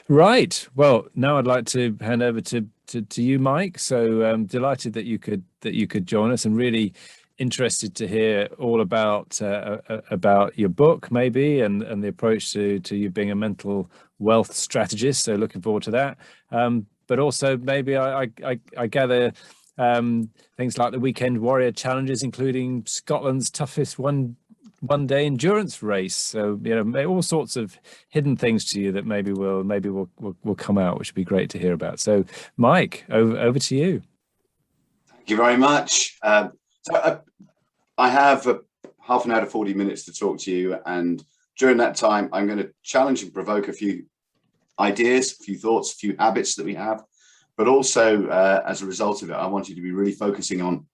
Right. Well, now I'd like to hand over to you, Mike. So delighted that you could join us, and really interested to hear all about your book, maybe, and the approach to you being a mental wealth strategist. So looking forward to that. But also maybe I gather things like the Weekend Warrior challenges, including Scotland's toughest one day endurance race. So all sorts of hidden things to you that maybe will come out, which would be great to hear about. So Mike, over to you. Thank you very much. I have half an hour to 40 minutes to talk to you, and during that time I'm going to challenge and provoke a few ideas, a few thoughts, a few habits that we have, but also as a result of it, I want you to be really focusing on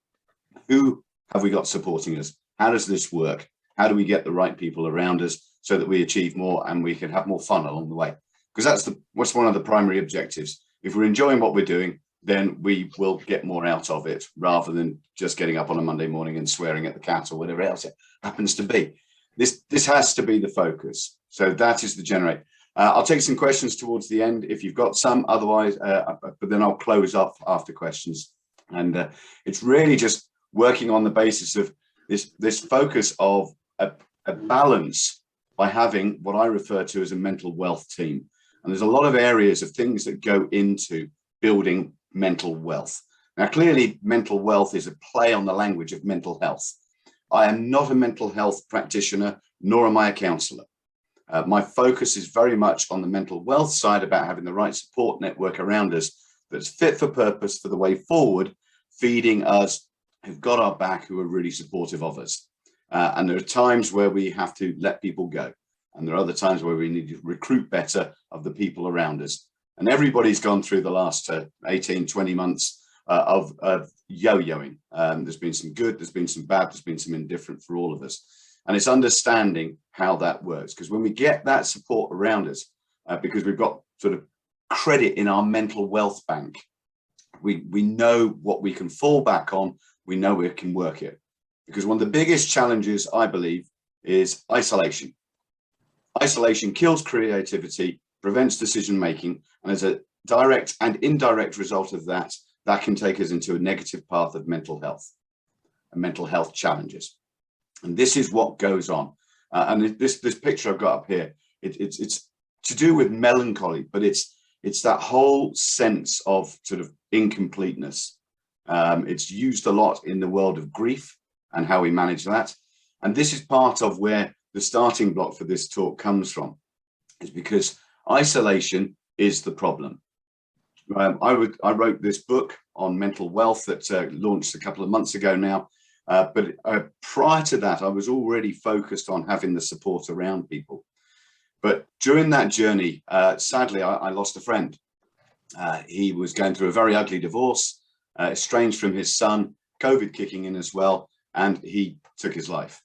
who have we got supporting us, how does this work, how do we get the right people around us so that we achieve more and we can have more fun along the way, because that's one of the primary objectives. If we're enjoying what we're doing, then we will get more out of it, rather than just getting up on a Monday morning and swearing at the cat or whatever else it happens to be. This has to be the focus. So that is the generate. I'll take some questions towards the end if you've got some, otherwise, but then I'll close up after questions. And it's really just working on the basis of this focus of a balance by having what I refer to as a mental wealth team. And there's a lot of areas of things that go into building mental wealth. Now, clearly, mental wealth is a play on the language of mental health. I am not a mental health practitioner, nor am I a counsellor. My focus is very much on the mental wealth side, about having the right support network around us that's fit for purpose for the way forward, feeding us, who've got our back, who are really supportive of us. And there are times where we have to let people go. And there are other times where we need to recruit better of the people around us. And everybody's gone through the last 18, 20 months of yo-yoing. There's been some good, there's been some bad, there's been some indifferent for all of us. And it's understanding how that works. Because when we get that support around us, because we've got sort of credit in our mental wealth bank, we know what we can fall back on, we know we can work it. Because one of the biggest challenges, I believe, is isolation. Isolation kills creativity, prevents decision-making, and as a direct and indirect result of that, that can take us into a negative path of mental health and mental health challenges. And this is what goes on. And this picture I've got up here, it's to do with melancholy, but it's that whole sense of sort of incompleteness. It's used a lot in the world of grief and how we manage that. And this is part of where the starting block for this talk comes from, is because isolation is the problem. I wrote this book on mental wealth that launched a couple of months ago now. But prior to that, I was already focused on having the support around people. But during that journey, sadly, I lost a friend. He was going through a very ugly divorce, estranged from his son, COVID kicking in as well, and he took his life.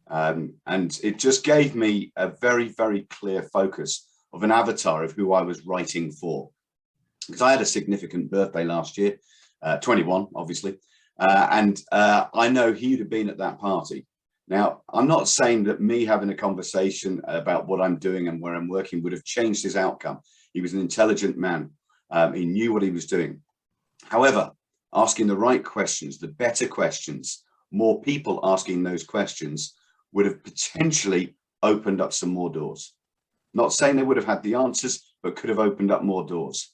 And it just gave me a very, very clear focus of an avatar of who I was writing for. Because I had a significant birthday last year, 21, obviously. And I know he'd have been at that party. Now, I'm not saying that me having a conversation about what I'm doing and where I'm working would have changed his outcome. He was an intelligent man. He knew what he was doing. However, asking the right questions, the better questions, more people asking those questions would have potentially opened up some more doors. Not saying they would have had the answers, but could have opened up more doors.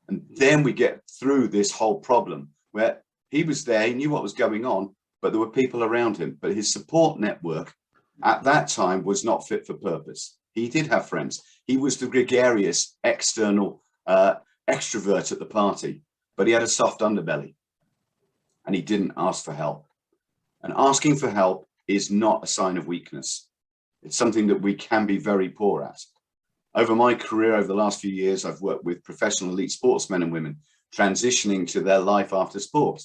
And then we get through this whole problem where he was there, he knew what was going on, but there were people around him. But his support network at that time was not fit for purpose. He did have friends. He was the gregarious external extrovert at the party, but he had a soft underbelly and he didn't ask for help. And asking for help is not a sign of weakness. It's something that we can be very poor at. Over my career, over the last few years, I've worked with professional elite sportsmen and women transitioning to their life after sport.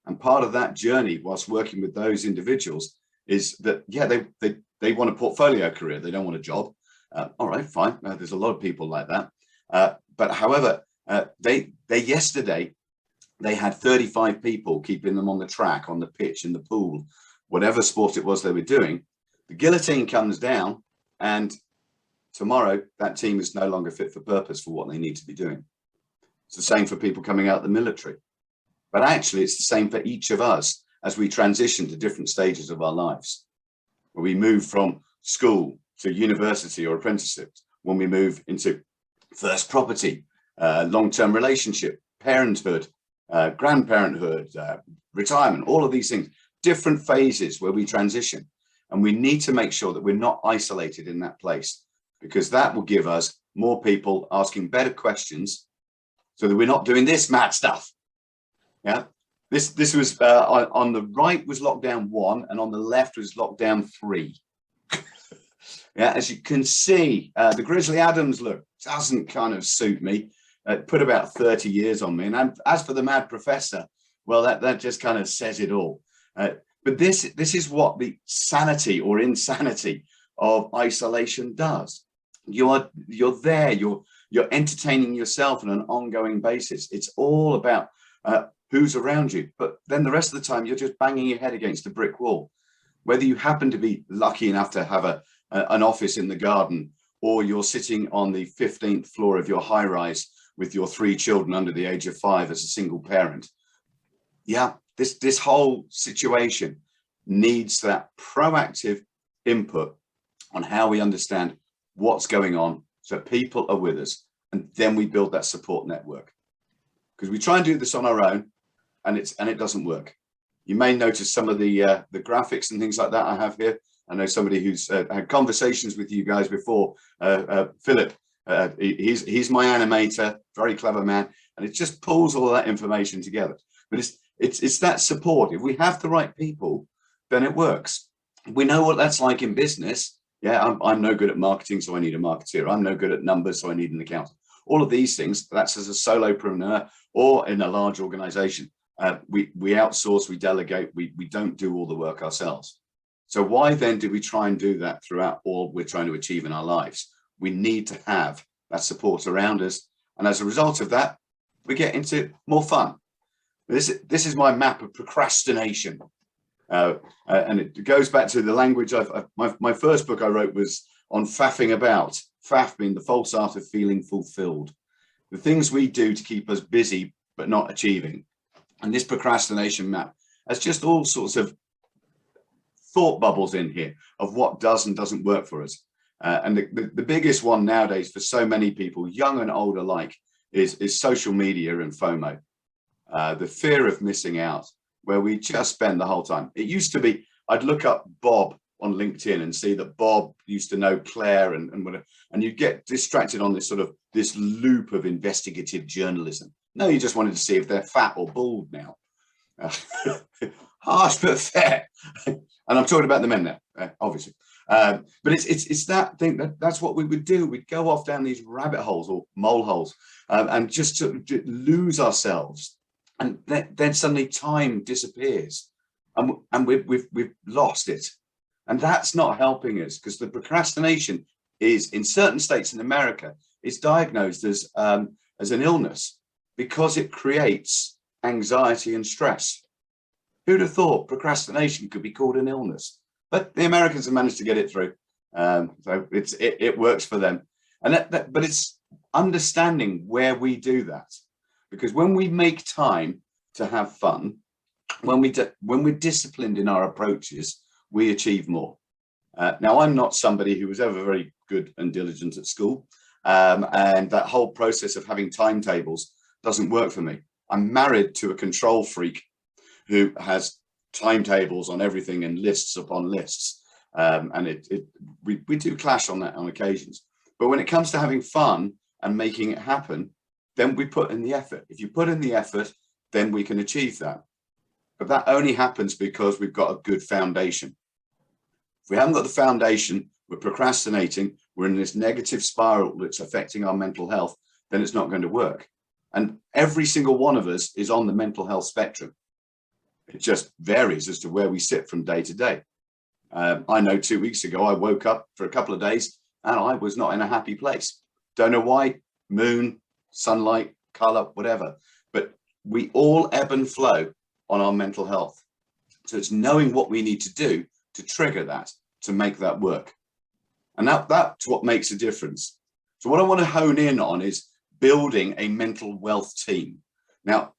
And part of that journey, whilst working with those individuals, is that, yeah, they want a portfolio career. They don't want a job. All right, fine. There's a lot of people like that. But however, yesterday, they had 35 people keeping them on the track, on the pitch, in the pool, whatever sport it was they were doing. The guillotine comes down and tomorrow that team is no longer fit for purpose for what they need to be doing. It's the same for people coming out of the military. But actually, it's the same for each of us as we transition to different stages of our lives. When we move from school to university or apprenticeship, when we move into first property, long-term relationship, parenthood, grandparenthood, retirement, all of these things, different phases where we transition. And we need to make sure that we're not isolated in that place, because that will give us more people asking better questions so that we're not doing this mad stuff. Yeah, this was on the right was lockdown 1 and on the left was lockdown 3. Yeah, as you can see, the Grizzly Adams look doesn't kind of suit me. Put about 30 years on me. And as for the Mad Professor, well, that just kind of says it all. But this is what the sanity or insanity of isolation does. You're there, you're entertaining yourself on an ongoing basis. It's all about who's around you. But then the rest of the time, you're just banging your head against a brick wall. Whether you happen to be lucky enough to have an office in the garden, or you're sitting on the 15th floor of your high rise with your 3 children under the age of 5 as a single parent. Yeah, this whole situation needs that proactive input on how we understand what's going on, so people are with us, and then we build that support network. Because we try and do this on our own, and it doesn't work. You may notice some of the graphics and things like that I have here. I know somebody who's had conversations with you guys before, Philip. He's my animator, very clever man, and it just pulls all that information together. But it's that support. If we have the right people, then it works. We know what that's like in business. Yeah, I'm no good at marketing, so I need a marketeer. I'm no good at numbers, so I need an accountant. All of these things, that's as a solopreneur or in a large organization. We outsource, we delegate, we don't do all the work ourselves. So why then do we try and do that throughout all we're trying to achieve in our lives? We need to have that support around us. And as a result of that, we get into more fun. This is my map of procrastination. And it goes back to the language my first book I wrote was on faffing about. Faff being the false art of feeling fulfilled. The things we do to keep us busy but not achieving. And this procrastination map has just all sorts of thought bubbles in here of what does and doesn't work for us. And the biggest one nowadays for so many people, young and old alike, is social media and FOMO. The fear of missing out, where we just spend the whole time. It used to be, I'd look up Bob on LinkedIn and see that Bob used to know Claire and whatever, and you'd get distracted on this loop of investigative journalism. No, you just wanted to see if they're fat or bald now. Harsh but fair. And I'm talking about the men now, obviously. But it's that thing that's what we would do. We'd go off down these rabbit holes or mole holes and just to lose ourselves. And then suddenly time disappears and we've lost it. And that's not helping us, because the procrastination is, in certain states in America, is diagnosed as an illness because it creates anxiety and stress. Who'd have thought procrastination could be called an illness? But the Americans have managed to get it through. So it works for them. And but it's understanding where we do that. Because when we make time to have fun, when we're disciplined in our approaches, we achieve more. Now, I'm not somebody who was ever very good and diligent at school. And that whole process of having timetables doesn't work for me. I'm married to a control freak who has timetables on everything and lists upon lists. And we do clash on that on occasions. But when it comes to having fun and making it happen, then we put in the effort. If you put in the effort, then we can achieve that. But that only happens because we've got a good foundation. If we haven't got the foundation, we're procrastinating, we're in this negative spiral that's affecting our mental health, then it's not going to work. And every single one of us is on the mental health spectrum. It just varies as to where we sit from day to day. I know 2 weeks ago, I woke up for a couple of days and I was not in a happy place. Don't know why. Moon, sunlight, color, whatever. But we all ebb and flow on our mental health. So it's knowing what we need to do to trigger that, to make that work. And that's what makes a difference. So what I want to hone in on is building a mental wealth team. Now,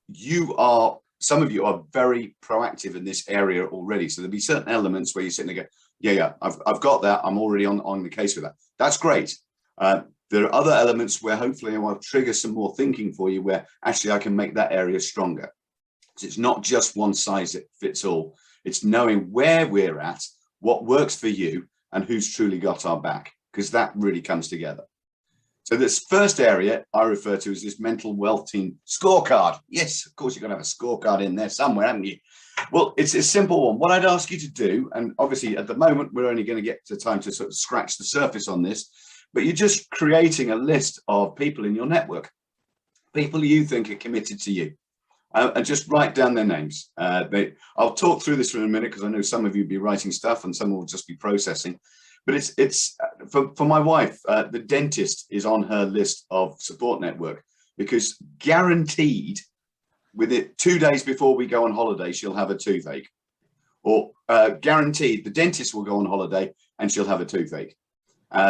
some of you are very proactive in this area already. So there'll be certain elements where you're sitting there go, yeah, I've got that. I'm already on the case with that. That's great. There are other elements where hopefully I will trigger some more thinking for you where actually I can make that area stronger. So it's not just one size that fits all. It's knowing where we're at, what works for you, and who's truly got our back, because that really comes together. So this first area I refer to as this mental wealth team scorecard. Yes, of course, you're going to have a scorecard in there somewhere, haven't you? Well, it's a simple one. What I'd ask you to do, and obviously at the moment, we're only going to get to time to sort of scratch the surface on this, but you're just creating a list of people in your network, people you think are committed to you, and just write down their names. I'll talk through this for a minute because I know some of you will be writing stuff and some will just be processing. But it's for my wife, the dentist is on her list of support network, because guaranteed with it 2 days before we go on holiday, she'll have a toothache, or guaranteed the dentist will go on holiday and she'll have a toothache.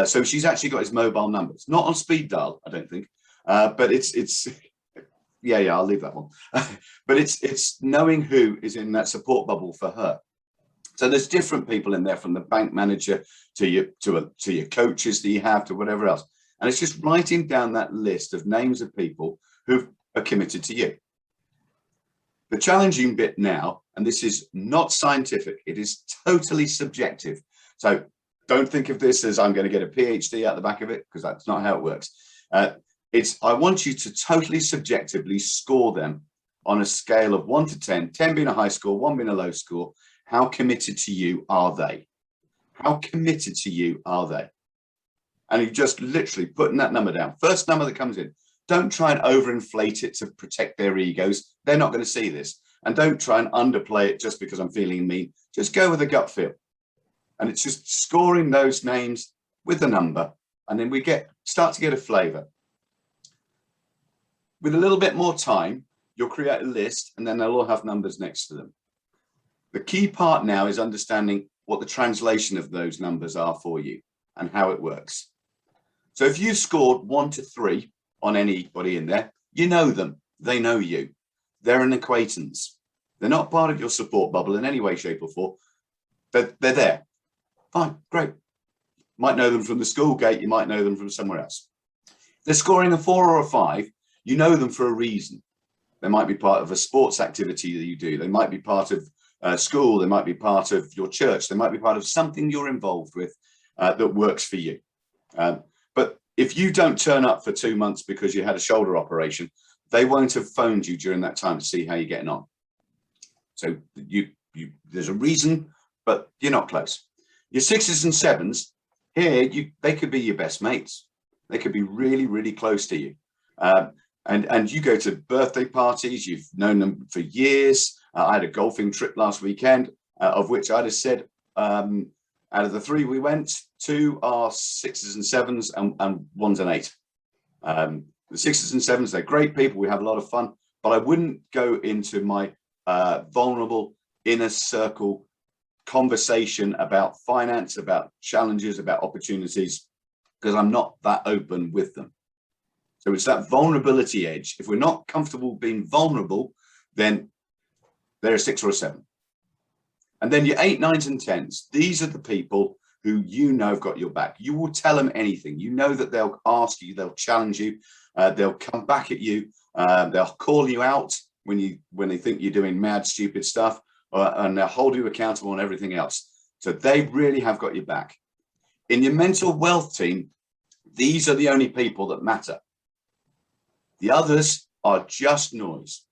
So she's actually got his mobile numbers, not on speed dial, I don't think, but it's yeah, I'll leave that one. But it's knowing who is in that support bubble for her. So there's different people in there, from the bank manager to your coaches that you have to whatever else. And it's just writing down that list of names of people who are committed to you. The challenging bit now, and this is not scientific, it is totally subjective. So don't think of this as I'm going to get a PhD out the back of it, because that's not how it works. I want you to totally subjectively score them on a scale of 1 to 10, 10 being a high score, 1 being a low score. How committed to you are they? How committed to you are they? And you just literally putting that number down. First number that comes in. Don't try and overinflate it to protect their egos. They're not going to see this. And don't try and underplay it just because I'm feeling mean. Just go with a gut feel. And it's just scoring those names with the number. And then we start to get a flavor. With a little bit more time, you'll create a list, and then they'll all have numbers next to them. The key part now is understanding what the translation of those numbers are for you and how it works. So if you scored 1 to 3 on anybody in there, you know them, they know you. They're an acquaintance. They're not part of your support bubble in any way, shape or form. They're there. Fine, great. Might know them from the school gate, you might know them from somewhere else. If they're scoring a 4 or a 5, you know them for a reason. They might be part of a sports activity that you do. They might be part of school, they might be part of your church, they might be part of something you're involved with that works for you. But if you don't turn up for 2 months because you had a shoulder operation, they won't have phoned you during that time to see how you're getting on. So there's a reason, but you're not close. Your 6s and 7s, here, they could be your best mates. They could be really, really close to you. And you go to birthday parties, you've known them for years. I had a golfing trip last weekend, of which I'd have said, out of the 3 we went, 2 are 6s and 7s and 1's an 8. The 6s and 7s, they're great people. We have a lot of fun, but I wouldn't go into my vulnerable inner circle conversation about finance, about challenges, about opportunities, because I'm not that open with them. So it's that vulnerability edge. If we're not comfortable being vulnerable, then they're a 6 or a 7. And then your 8, 9s and 10s, these are the people who you know have got your back. You will tell them anything. You know that they'll ask you, they'll challenge you, they'll come back at you, they'll call you out when they think you're doing mad, stupid stuff, and they'll hold you accountable on everything else. So they really have got your back. In your mental wealth team, these are the only people that matter. The others are just noise.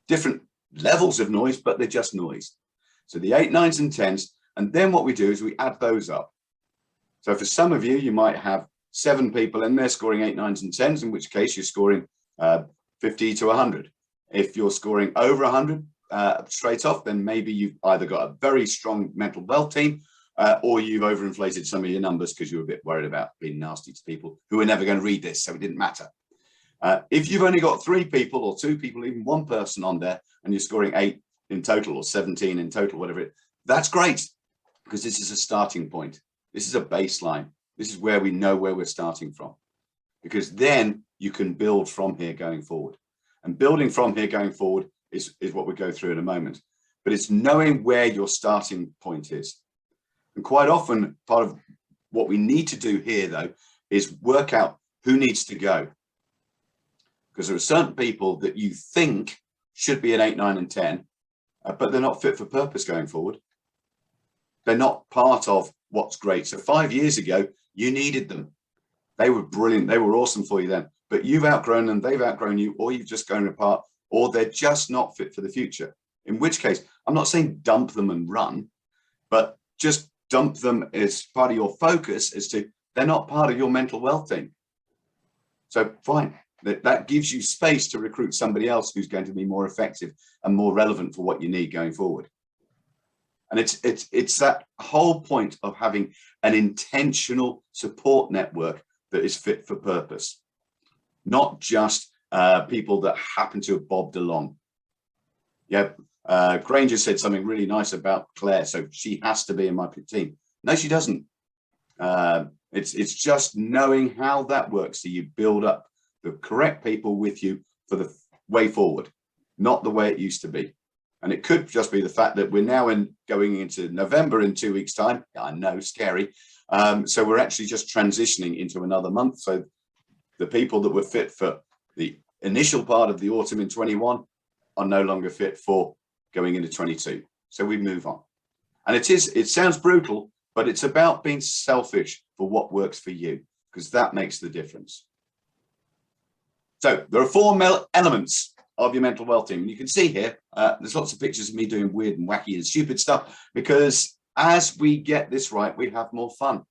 Different levels of noise, but they're just noise. So the 8, 9s and 10s, and then what we do is we add those up. So for some of you, you might have 7 people in there scoring 8, 9s and 10s, in which case you're scoring 50 to 100. If you're scoring over 100 straight off, then maybe you've either got a very strong mental wealth team, or you've overinflated some of your numbers because you were a bit worried about being nasty to people who are never going to read this, so it didn't matter. If you've only got 3 people or 2 people, even 1 person on there, and you're scoring 8 in total or 17 in total, whatever that's great, because this is a starting point. This is a baseline. This is where we know where we're starting from, because then you can build from here going forward. And building from here going forward is what we go through in a moment. But it's knowing where your starting point is. And quite often, part of what we need to do here, though, is work out who needs to go. Because there are certain people that you think should be an 8, 9, and 10, but they're not fit for purpose going forward. They're not part of what's great. So 5 years ago, you needed them. They were brilliant. They were awesome for you then. But you've outgrown them, they've outgrown you, or you've just grown apart, or they're just not fit for the future. In which case, I'm not saying dump them and run, but just dump them as part of your focus as to they're not part of your mental wealth team. So fine, that gives you space to recruit somebody else who's going to be more effective and more relevant for what you need going forward. And it's that whole point of having an intentional support network that is fit for purpose, not just people that happen to have bobbed along. Yeah, Granger said something really nice about Claire. So she has to be in my team. No, she doesn't. It's just knowing how that works. So you build up the correct people with you for the way forward, not the way it used to be. And it could just be the fact that we're now going into November in 2 weeks' time. I know, scary. So we're actually just transitioning into another month. So the people that were fit for the initial part of the autumn in 21 are no longer fit for going into 22. So we move on. And it sounds brutal, but it's about being selfish for what works for you, because that makes the difference. So there are 4 elements of your mental wealth team. And you can see here, there's lots of pictures of me doing weird and wacky and stupid stuff, because as we get this right, we have more fun.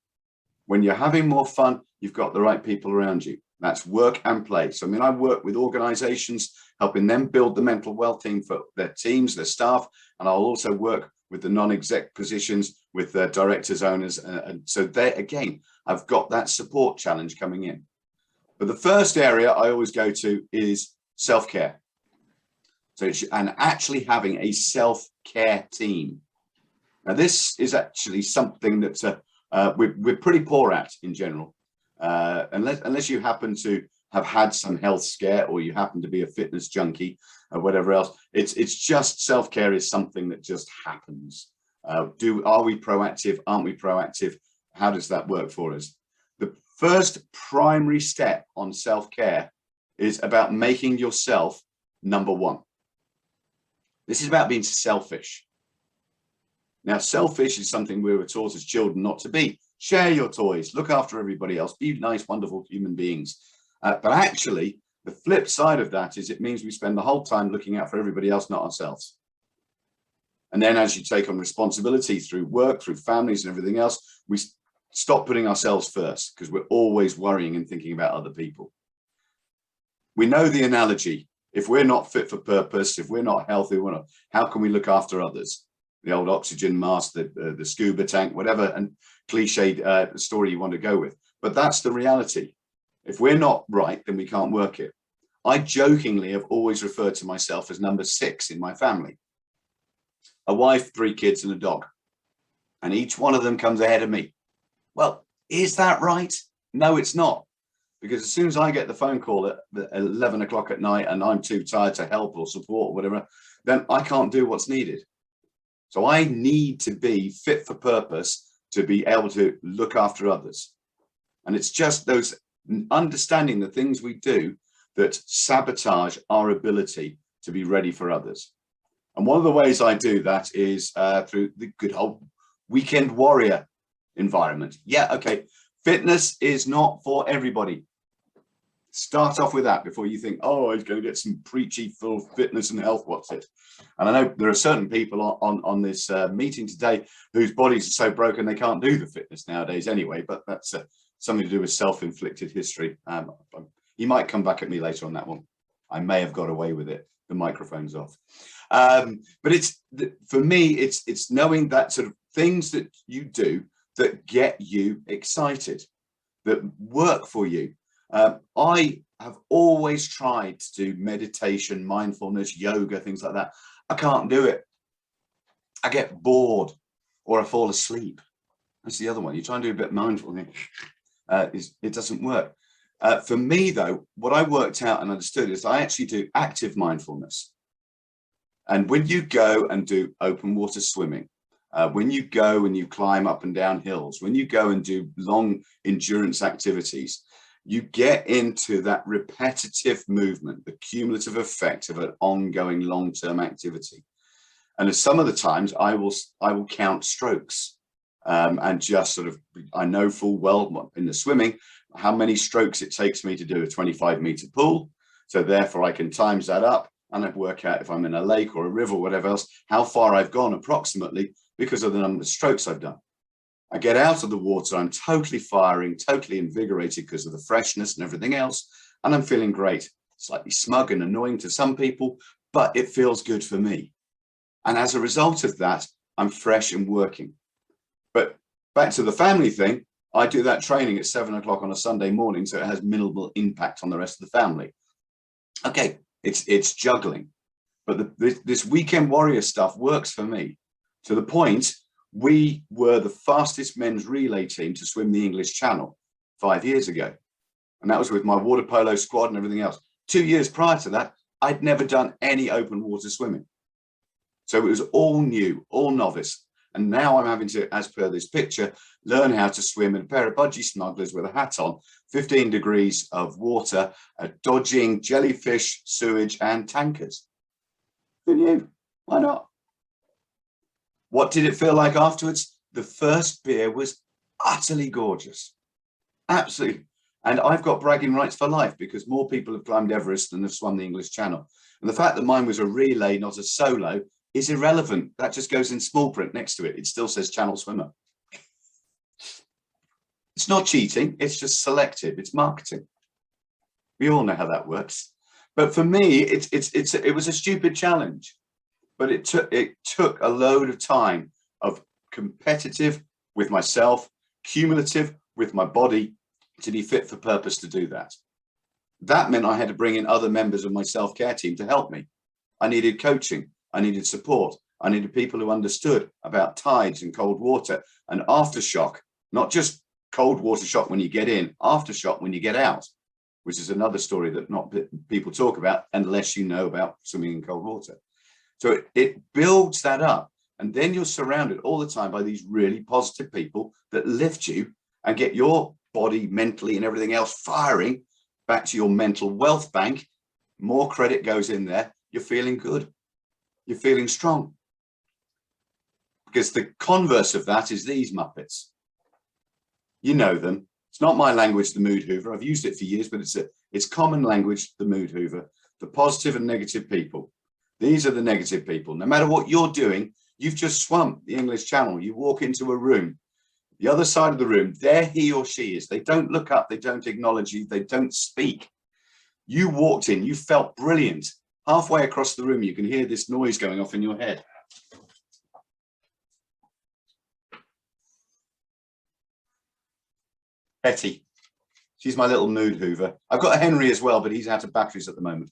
When you're having more fun, you've got the right people around you. That's work and play. So, I mean, I work with organizations, helping them build the mental wealth team for their teams, their staff, and I'll also work with the non-exec positions with their directors, owners. And so there, again, I've got that support challenge coming in. But the first area I always go to is self-care. So, and actually having a self-care team. Now, this is actually something that we're pretty poor at in general. Unless you happen to have had some health scare, or you happen to be a fitness junkie or whatever else, it's just self-care is something that just happens. Are we proactive? Aren't we proactive? How does that work for us? The first primary step on self-care is about making yourself number one. This is about being selfish. Now, selfish is something we were taught as children not to be. Share your toys, look after everybody else, be nice, wonderful human beings. But actually, the flip side of that is it means we spend the whole time looking out for everybody else, not ourselves. And then as you take on responsibility through work, through families and everything else, we stop putting ourselves first, because we're always worrying and thinking about other people. We know the analogy. If we're not fit for purpose, if we're not healthy, how can we look after others? The old oxygen mask, the scuba tank, whatever, and cliched story you want to go with. But that's the reality. If we're not right, then we can't work it. I jokingly have always referred to myself as number 6 in my family. A wife, 3 kids, and a dog. And each one of them comes ahead of me. Well, is that right? No, it's not. Because as soon as I get the phone call at 11 o'clock at night and I'm too tired to help or support or whatever, then I can't do what's needed. So I need to be fit for purpose to be able to look after others. And it's just those understanding the things we do that sabotage our ability to be ready for others. And one of the ways I do that is through the good old weekend warrior environment. Yeah, okay. Fitness is not for everybody. Start off with that before you think, oh, I'm going to get some preachy full fitness and health. What's it? And I know there are certain people on this meeting today whose bodies are so broken they can't do the fitness nowadays anyway, but that's something to do with self-inflicted history. You might come back at me later on that one. I may have got away with it. The microphone's off. But for me, it's knowing that sort of things that you do that get you excited, that work for you. I have always tried to do meditation, mindfulness, yoga, things like that. I can't do it. I get bored or I fall asleep. That's the other one. You try and do a bit of mindfulness. it doesn't work. For me, though, what I worked out and understood is I actually do active mindfulness. And when you go and do open water swimming, when you go and you climb up and down hills, when you go and do long endurance activities, you get into that repetitive movement, the cumulative effect of an ongoing long-term activity. And at some of the times I will count strokes, and just sort of, I know full well in the swimming how many strokes it takes me to do a 25-meter pool. So therefore I can times that up and I work out if I'm in a lake or a river or whatever else, how far I've gone approximately because of the number of strokes I've done. I get out of the water, I'm totally firing, totally invigorated because of the freshness and everything else. And I'm feeling great, slightly smug and annoying to some people, but it feels good for me. And as a result of that, I'm fresh and working. But back to the family thing, I do that training at 7 o'clock on a Sunday morning, so it has minimal impact on the rest of the family. Okay, it's juggling, but this weekend warrior stuff works for me, to the point we were the fastest men's relay team to swim the English Channel 5 years ago. And that was with my water polo squad and everything else. 2 years prior to that, I'd never done any open water swimming. So it was all new, all novice. And now I'm having to, as per this picture, learn how to swim in a pair of budgie smugglers with a hat on, 15 degrees of water, dodging jellyfish, sewage and tankers. Who knew? Why not? What did it feel like afterwards? The first beer was utterly gorgeous. Absolutely. And I've got bragging rights for life because more people have climbed Everest than have swum the English Channel. And the fact that mine was a relay, not a solo, is irrelevant. That just goes in small print next to it. It still says Channel Swimmer. It's not cheating. It's just selective. It's marketing. We all know how that works. But for me, it was a stupid challenge. But it took a load of time of competitive with myself, cumulative with my body to be fit for purpose to do that. That meant I had to bring in other members of my self-care team to help me. I needed coaching. I needed support. I needed people who understood about tides and cold water and aftershock, not just cold water shock when you get in, aftershock when you get out, which is another story that not people talk about unless you know about swimming in cold water. So it builds that up. And then you're surrounded all the time by these really positive people that lift you and get your body mentally and everything else firing back to your mental wealth bank. More credit goes in there. You're feeling good. You're feeling strong. Because the converse of that is these Muppets. You know them. It's not my language, the mood hoover. I've used it for years, but it's common language, the mood hoover, the positive and negative people. These are the negative people. No matter what you're doing, you've just swum the English Channel. You walk into a room, the other side of the room, there he or she is. They don't look up. They don't acknowledge you. They don't speak. You walked in, you felt brilliant. Halfway across the room, you can hear this noise going off in your head. Betty, she's my little mood hoover. I've got a Henry as well, but he's out of batteries at the moment.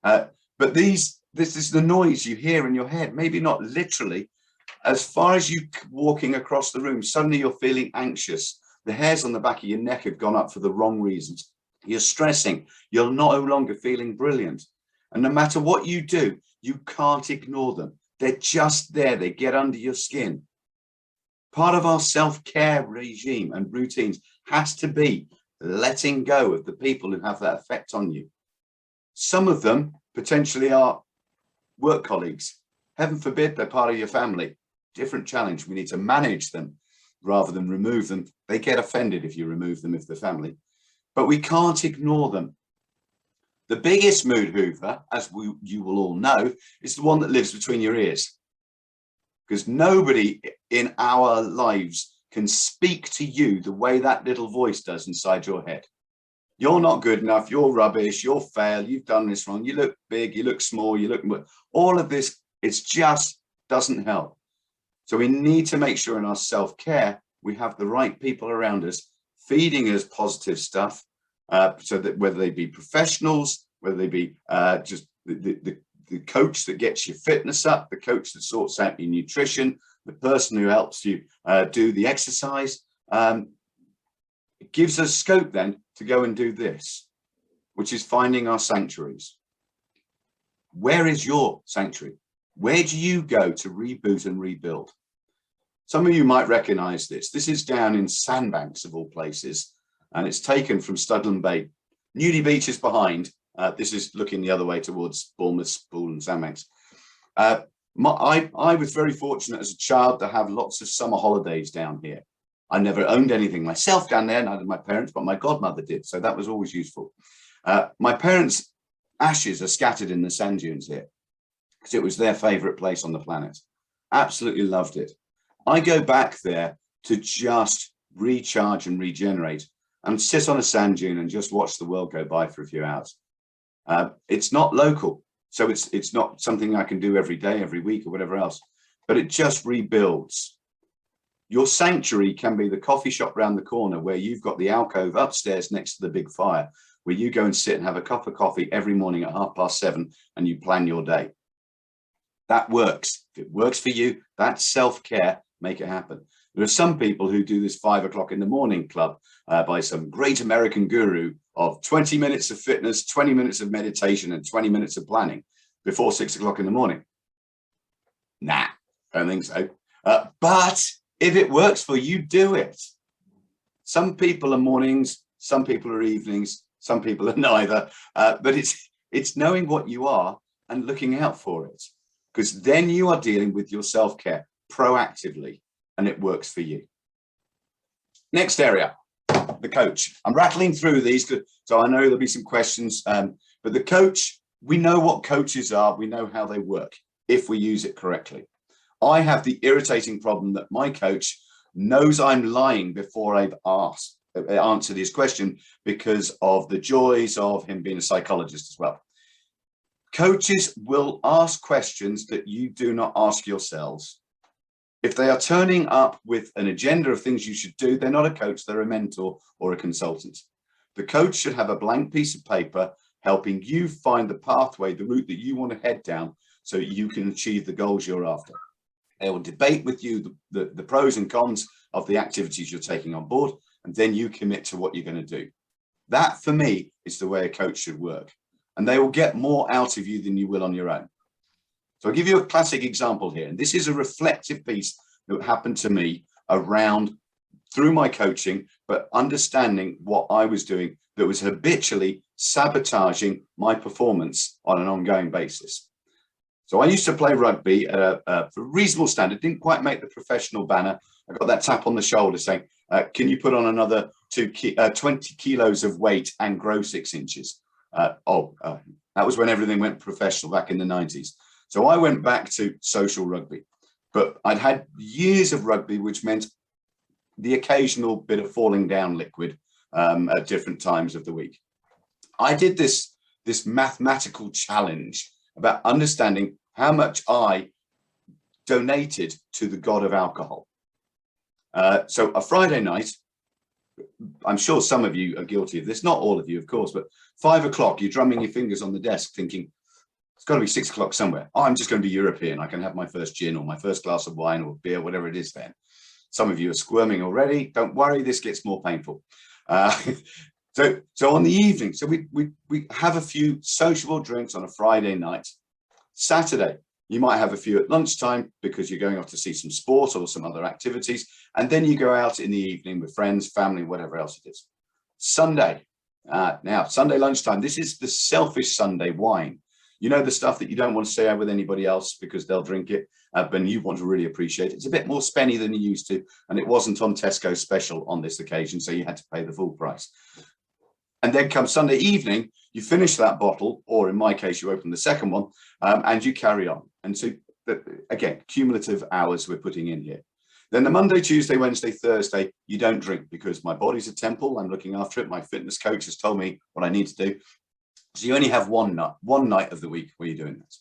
But this is the noise you hear in your head, maybe not literally. As far as you walking across the room, suddenly you're feeling anxious. The hairs on the back of your neck have gone up for the wrong reasons. You're stressing. You're no longer feeling brilliant. And no matter what you do, you can't ignore them. They're just there. They get under your skin. Part of our self-care regime and routines has to be letting go of the people who have that effect on you. Some of them potentially are work colleagues. Heaven forbid they're part of your family. Different challenge. We need to manage them rather than remove them. They get offended if you remove them if they're family. But we can't ignore them. The biggest mood hoover, as you will all know, is the one that lives between your ears. Because nobody in our lives can speak to you the way that little voice does inside your head. You're not good enough, you're rubbish, you'll fail, you've done this wrong, you look big, you look small, you look... All of this, it just doesn't help. So we need to make sure in our self-care, we have the right people around us, feeding us positive stuff, so that whether they be professionals, whether they be just the coach that gets your fitness up, the coach that sorts out your nutrition, the person who helps you do the exercise. It gives us scope then to go and do this, which is finding our sanctuaries. Where is your sanctuary? Where do you go to reboot and rebuild? Some of you might recognize this. This is down in Sandbanks of all places, and it's taken from Studland Bay. Nudie Beach is behind. This is looking the other way towards Bournemouth, Poole and Sandbanks. I was very fortunate as a child to have lots of summer holidays down here. I never owned anything myself down there, neither did my parents, but my godmother did, so that was always useful. My parents' ashes are scattered in the sand dunes here because it was their favorite place on the planet. Absolutely loved it. I go back there to just recharge and regenerate and sit on a sand dune and just watch the world go by for a few hours. It's not local, so it's not something I can do every day, every week or whatever else, but it just rebuilds. Your sanctuary can be the coffee shop round the corner where you've got the alcove upstairs next to the big fire, where you go and sit and have a cup of coffee every morning at 7:30 and you plan your day. That works. If it works for you, that's self-care. Make it happen. There are some people who do this 5 o'clock in the morning club by some great American guru of 20 minutes of fitness, 20 minutes of meditation and 20 minutes of planning before 6 o'clock in the morning. Nah, I don't think so. But if it works for you, do it. Some people are mornings, some people are evenings, some people are neither. But it's knowing what you are and looking out for it, because then you are dealing with your self-care proactively and it works for you. Next area, the coach. I'm rattling through these, so I know there'll be some questions, but the coach, we know what coaches are, we know how they work if we use it correctly. I have the irritating problem that my coach knows I'm lying before I've answered his question because of the joys of him being a psychologist as well. Coaches will ask questions that you do not ask yourselves. If they are turning up with an agenda of things you should do, they're not a coach, they're a mentor or a consultant. The coach should have a blank piece of paper helping you find the pathway, the route that you want to head down so you can achieve the goals you're after. They will debate with you the pros and cons of the activities you're taking on board, and then you commit to what you're going to do. That, for me, is the way a coach should work. And they will get more out of you than you will on your own. So I'll give you a classic example here. And this is a reflective piece that happened to me through my coaching, but understanding what I was doing that was habitually sabotaging my performance on an ongoing basis. So I used to play rugby at a reasonable standard, didn't quite make the professional banner. I got that tap on the shoulder saying, can you put on another 20 kilos of weight and grow 6 inches? That was when everything went professional back in the 90s. So I went back to social rugby, but I'd had years of rugby, which meant the occasional bit of falling down liquid at different times of the week. I did this mathematical challenge about understanding how much I donated to the god of alcohol. So a Friday night, I'm sure some of you are guilty of this, not all of you, of course, but 5 o'clock, you're drumming your fingers on the desk thinking, it's got to be 6 o'clock somewhere. Oh, I'm just going to be European. I can have my first gin or my first glass of wine or beer, whatever it is then. Some of you are squirming already. Don't worry, this gets more painful. So on the evening, so we have a few sociable drinks on a Friday night. Saturday, you might have a few at lunchtime because you're going off to see some sport or some other activities. And then you go out in the evening with friends, family, whatever else it is. Sunday, now Sunday lunchtime, this is the selfish Sunday wine. You know, the stuff that you don't want to share with anybody else because they'll drink it, but you want to really appreciate it. It's a bit more spenny than you used to, and it wasn't on Tesco special on this occasion, so you had to pay the full price. And then come Sunday evening, you finish that bottle, or in my case, you open the second one, and you carry on. And so, again, cumulative hours we're putting in here. Then the Monday, Tuesday, Wednesday, Thursday, you don't drink because my body's a temple. I'm looking after it. My fitness coach has told me what I need to do. So you only have one night of the week where you're doing that.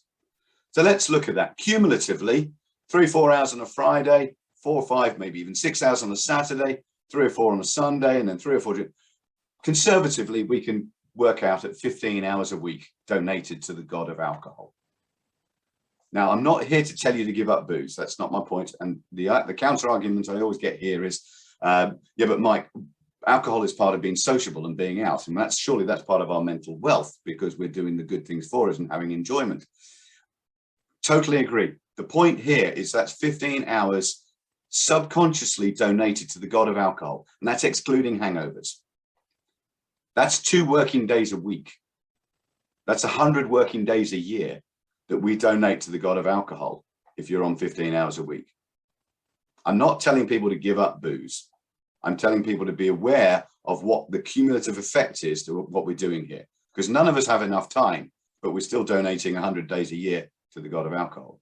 So let's look at that. Cumulatively, 3 or 4 hours on a Friday, 4 or 5, maybe even 6 hours on a Saturday, 3 or 4 on a Sunday, and then 3 or 4. Conservatively, we can work out at 15 hours a week donated to the god of alcohol. Now, I'm not here to tell you to give up booze. That's not my point. And the counter argument I always get here is, yeah, but Mike, alcohol is part of being sociable and being out. And that's part of our mental wealth, because we're doing the good things for us and having enjoyment. Totally agree. The point here is that's 15 hours subconsciously donated to the god of alcohol, and that's excluding hangovers. That's 2 working days a week. That's 100 working days a year that we donate to the god of alcohol if you're on 15 hours a week. I'm not telling people to give up booze. I'm telling people to be aware of what the cumulative effect is to what we're doing here, because none of us have enough time, but we're still donating 100 days a year to the god of alcohol.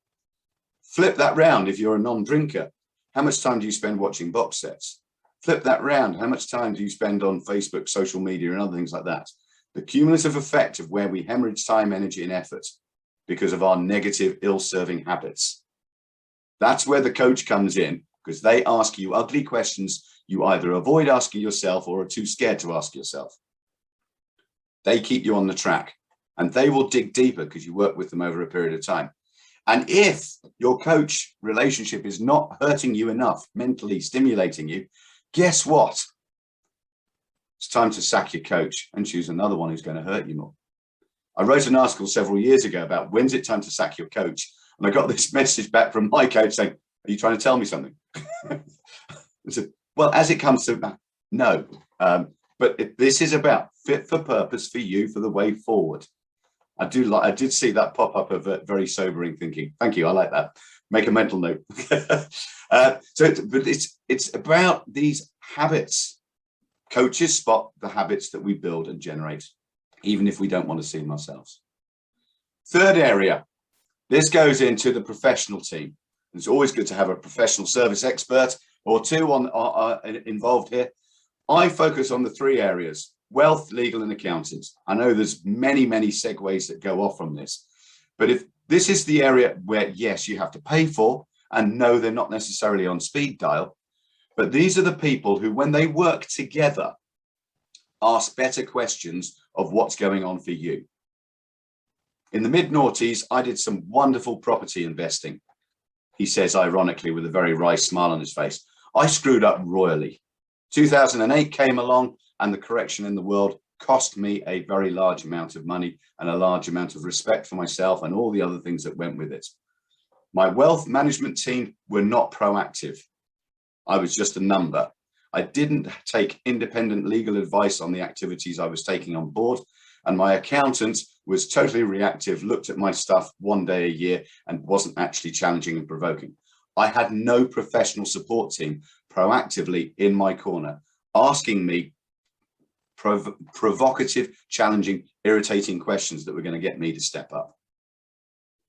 Flip that round. If you're a non-drinker, how much time do you spend watching box sets? Flip that round. How much time do you spend on Facebook, social media, and other things like that? The cumulative effect of where we hemorrhage time, energy, and effort because of our negative, ill-serving habits. That's where the coach comes in, because they ask you ugly questions you either avoid asking yourself or are too scared to ask yourself. They keep you on the track, and they will dig deeper because you work with them over a period of time. And if your coach relationship is not hurting you enough, mentally stimulating you, guess what? It's time to sack your coach and choose another one who's going to hurt you more. I wrote an article several years ago about when's it time to sack your coach. And I got this message back from my coach saying, are you trying to tell me something? I said, well, as it comes to, no. But this is about fit for purpose for you for the way forward. I did see that pop up of very sobering thinking. Thank you. I like that. Make a mental note. But it's about these habits. Coaches spot the habits that we build and generate, even if we don't want to see them ourselves. Third area, this goes into the professional team. It's always good to have a professional service expert or two involved here. I focus on the 3 areas: wealth, legal, and accountants. I know there's many segues that go off from this, but if this is the area where, yes, you have to pay for, and no, they're not necessarily on speed dial, but these are the people who, when they work together, ask better questions of what's going on for you. In the mid-noughties, I did some wonderful property investing. He says, ironically, with a very wry smile on his face. I screwed up royally. 2008 came along, and the correction in the world cost me a very large amount of money and a large amount of respect for myself and all the other things that went with it. My wealth management team were not proactive. I was just a number. I didn't take independent legal advice on the activities I was taking on board, and my accountant was totally reactive, looked at my stuff one day a year and wasn't actually challenging and provoking. I had no professional support team proactively in my corner, asking me provocative, challenging, irritating questions that were going to get me to step up.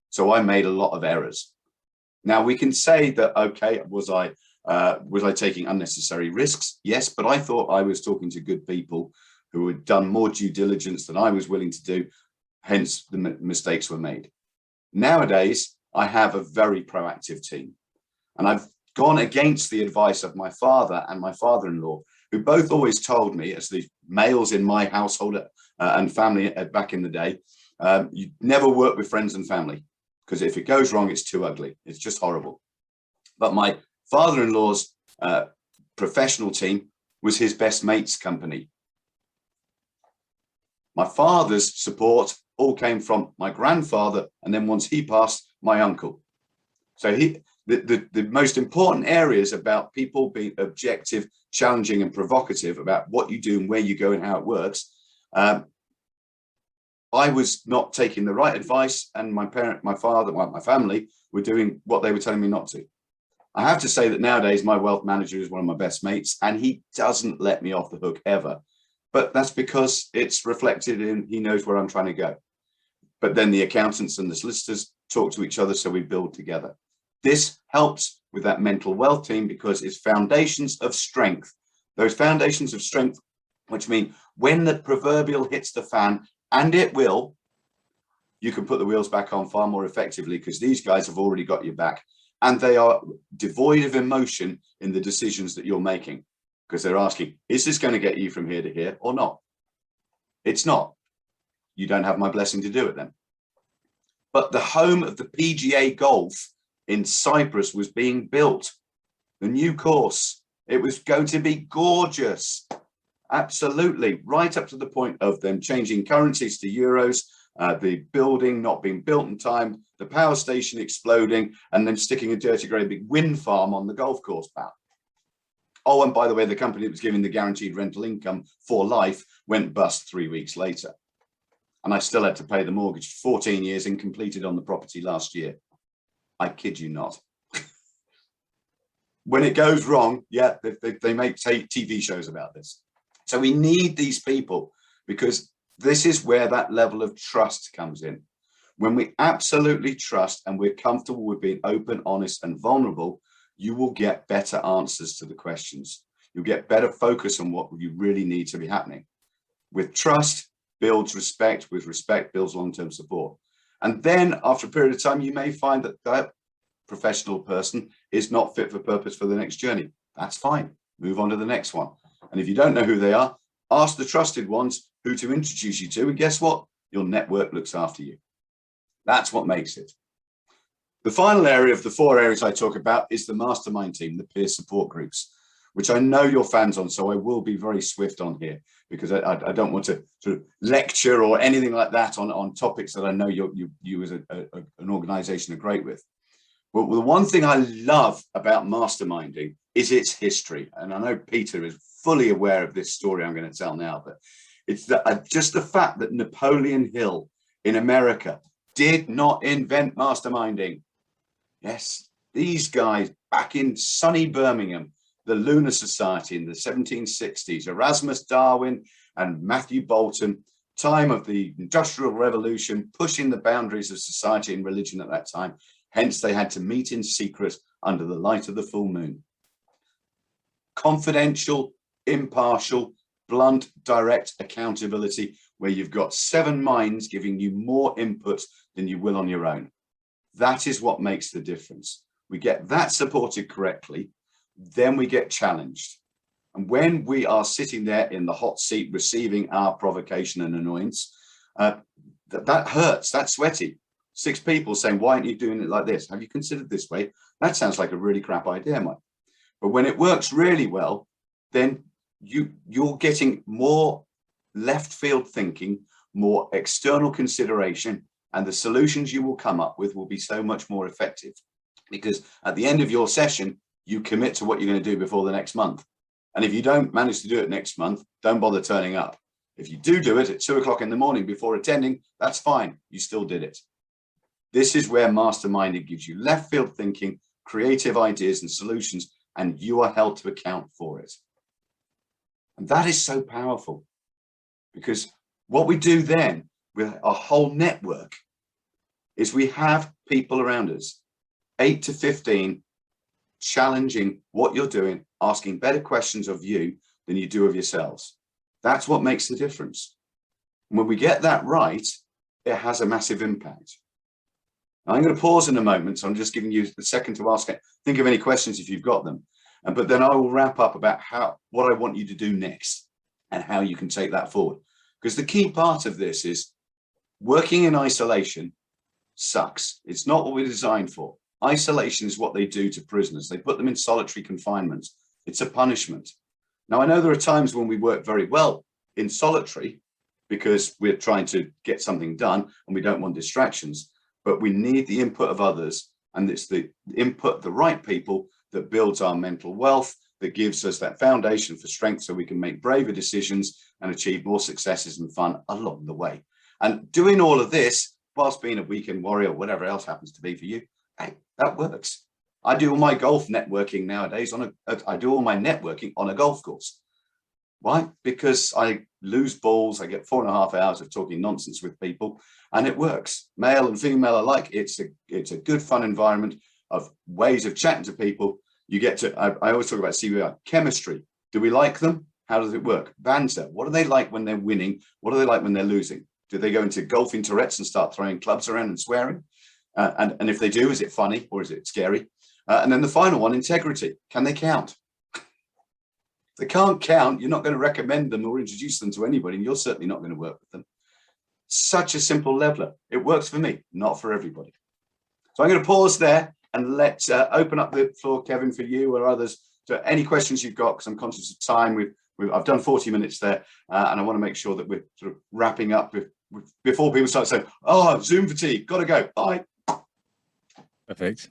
So I made a lot of errors. Now we can say that, okay, was I taking unnecessary risks? Yes, but I thought I was talking to good people who had done more due diligence than I was willing to do. Hence the mistakes were made. Nowadays, I have a very proactive team, and I've gone against the advice of my father and my father-in-law, who both always told me, as the males in my household and family back in the day, you never work with friends and family, because if it goes wrong, it's too ugly. It's just horrible. But my father-in-law's professional team was his best mate's company. My father's support all came from my grandfather, and then once he passed, my uncle. So the most important areas about people being objective, challenging, and provocative about what you do and where you go and how it works. I was not taking the right advice, and my family were doing what they were telling me not to. I have to say that nowadays my wealth manager is one of my best mates, and he doesn't let me off the hook ever. But that's because it's reflected in, he knows where I'm trying to go. But then the accountants and the solicitors talk to each other, so we build together. This helps with that mental wealth team because it's foundations of strength. Those foundations of strength, which mean when the proverbial hits the fan, and it will, you can put the wheels back on far more effectively, because these guys have already got your back, and they are devoid of emotion in the decisions that you're making, because they're asking, is this going to get you from here to here or not? It's not. You don't have my blessing to do it then. But the home of the PGA Golf in Cyprus was being built. The new course. It was going to be gorgeous. Absolutely, right up to the point of them changing currencies to euros, the building not being built in time, the power station exploding, and then sticking a dirty great big wind farm on the golf course bow. Oh, and by the way, the company that was giving the guaranteed rental income for life went bust 3 weeks later. And I still had to pay the mortgage 14 years and completed on the property last year. I kid you not. When it goes wrong, yeah, they make TV shows about this. So we need these people, because this is where that level of trust comes in. When we absolutely trust and we're comfortable with being open, honest, and vulnerable, you will get better answers to the questions. You'll get better focus on what you really need to be happening. With trust builds respect, with respect builds long-term support. And then after a period of time, you may find that that professional person is not fit for purpose for the next journey. That's fine. Move on to the next one. And if you don't know who they are, ask the trusted ones who to introduce you to. And guess what? Your network looks after you. That's what makes it. The final area of the 4 areas I talk about is the mastermind team, the peer support groups, which I know you're fans on. So I will be very swift on here, because I don't want to sort of lecture or anything like that on topics that I know you as an organization are great with. But the one thing I love about masterminding is its history. And I know Peter is fully aware of this story I'm going to tell now, but it's just the fact that Napoleon Hill in America did not invent masterminding. Yes, these guys back in sunny Birmingham, the Lunar Society in the 1760s, Erasmus Darwin and Matthew Bolton, time of the Industrial Revolution, pushing the boundaries of society and religion at that time. Hence, they had to meet in secret under the light of the full moon. Confidential, impartial, blunt, direct accountability, where you've got 7 minds giving you more input than you will on your own. That is what makes the difference. We get that supported correctly, then we get challenged. And when we are sitting there in the hot seat receiving our provocation and annoyance, that hurts, that's sweaty. 6 people saying, why aren't you doing it like this? Have you considered this way? That sounds like a really crap idea, Mike. But when it works really well, then you're getting more left field thinking, more external consideration, and the solutions you will come up with will be so much more effective. Because at the end of your session, you commit to what you're going to do before the next month. And if you don't manage to do it next month, don't bother turning up. If you do it at 2 o'clock in the morning before attending, that's fine. You still did it. This is where masterminding gives you left field thinking, creative ideas and solutions, and you are held to account for it. And that is so powerful, because what we do then with our whole network is we have people around us, 8 to 15, challenging what you're doing, asking better questions of you than you do of yourselves. That's what makes the difference. And when we get that right, it has a massive impact. Now, I'm going to pause in a moment, so I'm just giving you a second to ask, think of any questions if you've got them. But then I will wrap up about what I want you to do next and how you can take that forward. Because the key part of this is working in isolation sucks. It's not what we're designed for. Isolation is what they do to prisoners. They put them in solitary confinement. It's a punishment. Now, I know there are times when we work very well in solitary because we're trying to get something done and we don't want distractions, but we need the input of others. And it's the input of the right people that builds our mental wealth, that gives us that foundation for strength so we can make braver decisions and achieve more successes and fun along the way. And doing all of this whilst being a weekend warrior, whatever else happens to be for you, hey, that works. I do all my golf networking nowadays I do all my networking on a golf course. Why? Because I lose balls, I get 4.5 hours of talking nonsense with people, and it works. Male and female alike, it's a good fun environment of ways of chatting to people. You get to, I always talk about CBI, chemistry. Do we like them? How does it work? Banter. What are they like when they're winning? What are they like when they're losing? Do they go into golfing Tourette's and start throwing clubs around and swearing? And if they do, is it funny or is it scary? And then the final one, integrity. Can they count? If they can't count, you're not going to recommend them or introduce them to anybody, and you're certainly not going to work with them. Such a simple leveler. It works for me, not for everybody. So I'm going to pause there and let's open up the floor, Kevin, for you or others, to any questions you've got, because I'm conscious of time. We've I've done 40 minutes there, and I want to make sure that we're sort of wrapping up before people start saying, "Oh, Zoom fatigue, got to go, bye." Perfect.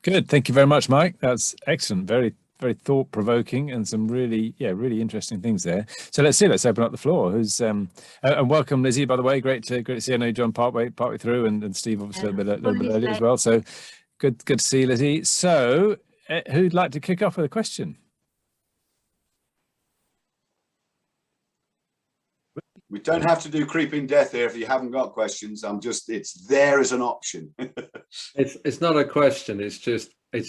Good. Thank you very much, Mike. That's excellent. Very, very thought-provoking, and some really interesting things there. So let's open up the floor. Who's and welcome, Lizzie, by the way. Great to see. I know you joined partway through, and Steve obviously a little bit earlier as well. So good to see, Lizzie. So who'd like to kick off with a question? We don't have to do creeping death here if you haven't got questions. It's there as an option. It's not a question. It's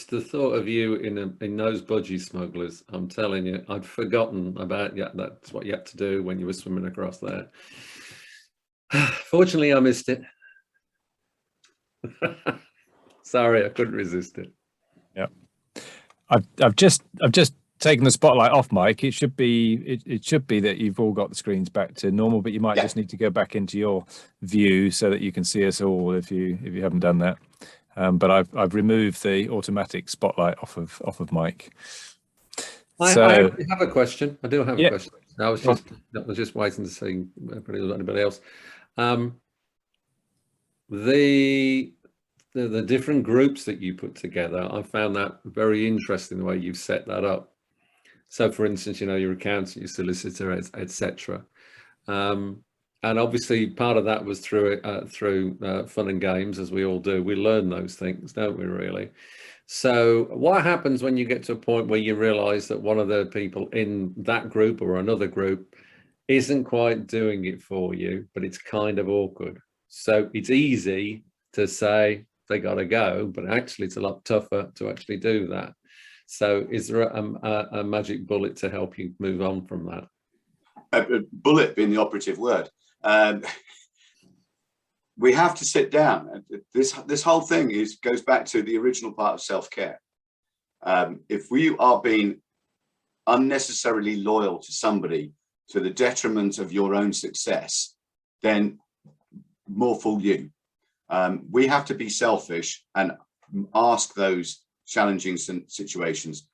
the thought of you in those budgie smugglers. I'm telling you, I'd forgotten about that's what you had to do when you were swimming across there. Fortunately, I missed it. Sorry, I couldn't resist it. Yeah, I've just taken the spotlight off, Mike. It should be that you've all got the screens back to normal, but you might just need to go back into your view so that you can see us all if you haven't done that. But I've removed the automatic spotlight off of Mike. I have a question. I do have a question. I was just waiting to see if anybody else. The different groups that you put together, I found that very interesting the way you've set that up. So, for instance, your accountant, your solicitor, etc. And obviously, part of that was through fun and games, as we all do. We learn those things, don't we? Really. So, what happens when you get to a point where you realise that one of the people in that group or another group isn't quite doing it for you, but it's kind of awkward? So, it's easy to say they got to go, but actually, it's a lot tougher to actually do that. So is there a magic bullet to help you move on from that? A bullet being the operative word. We have to sit down. This whole thing goes back to the original part of self-care. If we are being unnecessarily loyal to somebody to the detriment of your own success, then more fool you. We have to be selfish and ask those challenging situations,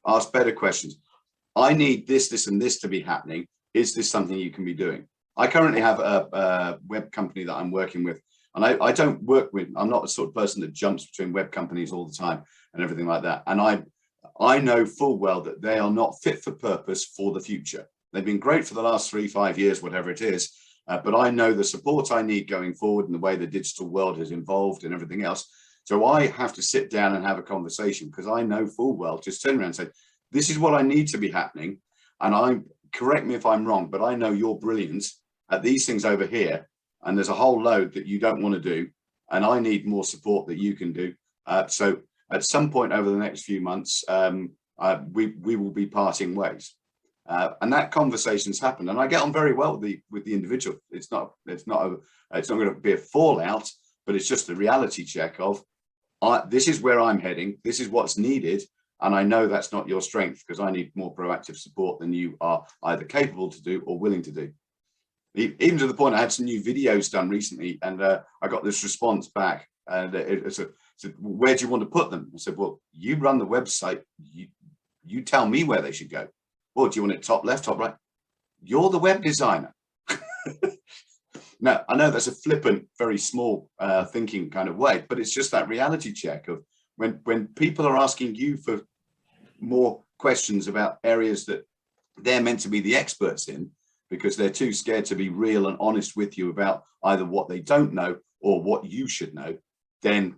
ask better questions. I need this and this to be happening. Is this something you can be doing? I currently have a web company that I'm working with, and I don't work with, I'm not the sort of person that jumps between web companies all the time and everything like that. And I know full well that they are not fit for purpose for the future. They've been great for the last 3-5 years, whatever it is. But I know the support I need going forward and the way the digital world is involved and everything else. So I have to sit down and have a conversation, because I know full well, just turn around and say, this is what I need to be happening. And correct me if I'm wrong, but I know you're brilliant at these things over here. And there's a whole load that you don't want to do. And I need more support that you can do. So at some point over the next few months, we will be parting ways. And that conversation's happened, and I get on very well with the individual. It's not going to be a fallout, but it's just the reality check of, this is where I'm heading. This is what's needed, and I know that's not your strength, because I need more proactive support than you are either capable to do or willing to do. Even to the point, I had some new videos done recently, and I got this response back, and it said, "Where do you want to put them?" I said, "Well, you run the website. You tell me where they should go." "Well, do you want it top left, top right?" You're the web designer. Now, I know that's a flippant, very small thinking kind of way, but it's just that reality check of when people are asking you for more questions about areas that they're meant to be the experts in, because they're too scared to be real and honest with you about either what they don't know or what you should know, then